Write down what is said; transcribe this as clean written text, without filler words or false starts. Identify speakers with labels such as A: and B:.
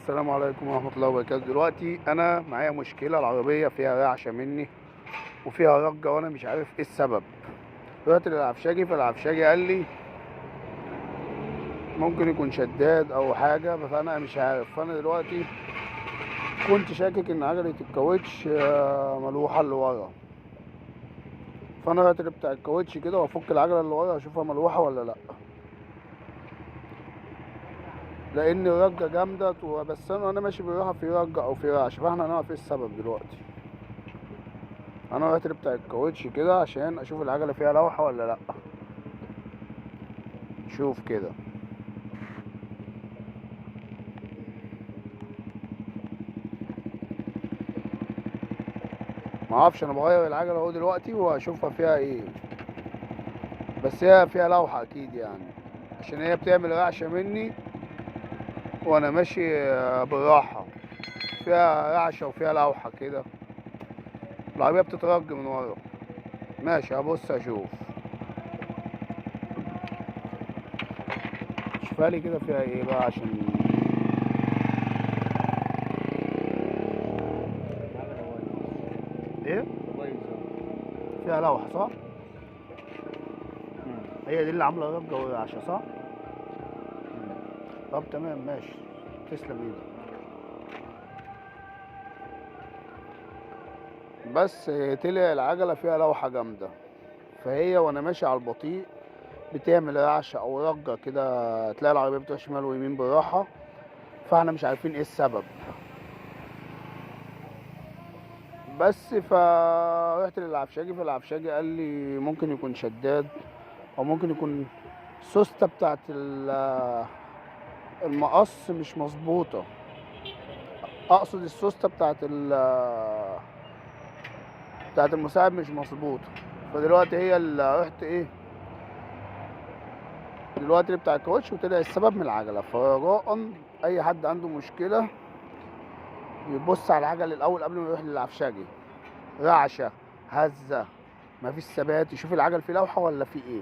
A: السلام عليكم ورحمة الله وبركاته. دلوقتي أنا معايا مشكلة، العربية فيها رعشة مني وفيها رجة وأنا مش عارف إيه السبب. رحت للعفشاجي، فالعفشاجي قال لي ممكن يكون شداد أو حاجة، فأنا مش عارف. فأنا دلوقتي كنت شاكك إن عجلة الكاوتش ملوحة اللي ورا، فأنا رحت بتاع الكاوتش كده وأفك العجلة اللي ورا أشوفها ملوحة ولا لأ، لأن الرجة جامدة. بس أنا ماشي بالراحة في رجة أو في رعشة، فاحنا هنعرف إيه السبب دلوقتي. انا رحت بتاع الكاوتش كده عشان اشوف العجله فيها لوحه ولا لا. شوف كده، ما اعرفش، انا بغير العجله اهو دلوقتي واشوفها فيها ايه. بس هي فيها لوحه اكيد يعني، عشان هي بتعمل رعشه مني وانا ماشي بالراحه. فيها رعشه وفيها لوحه كده، العربيه بتترج من ورا. ماشي، هبص اشوف. شوفها لي كده فيها ايه بقى عشان ايه. فيها لوحه صح. هي دي اللي عامله رجه ورعشه صح. طب تمام ماشي، تسلم ايدك. بس طلع العجلة فيها لوحة جامدة، فهي وانا ماشي على البطيء بتعمل رعشة او رجة كده، تلاقي العربية بتروح شمال ويمين بالراحة، فاحنا مش عارفين ايه السبب. بس فرحت للعفشاجي، فالعفشاجي قال لي ممكن يكون شداد، او ممكن يكون السوستة بتاعت المقص مش مظبوطة. اقصد السوستة بتاعت المساعد مش مظبوطة. فدلوقتي هي اللي رحت ايه دلوقتي بتاع الكاوتش، وطلع السبب من العجله. فرجاء اي حد عنده مشكله يبص على العجل الاول قبل ما يروح للعفشاجي. رعشه، هزه، مفيش ثبات، يشوف العجل فيه لوحه ولا فيه ايه.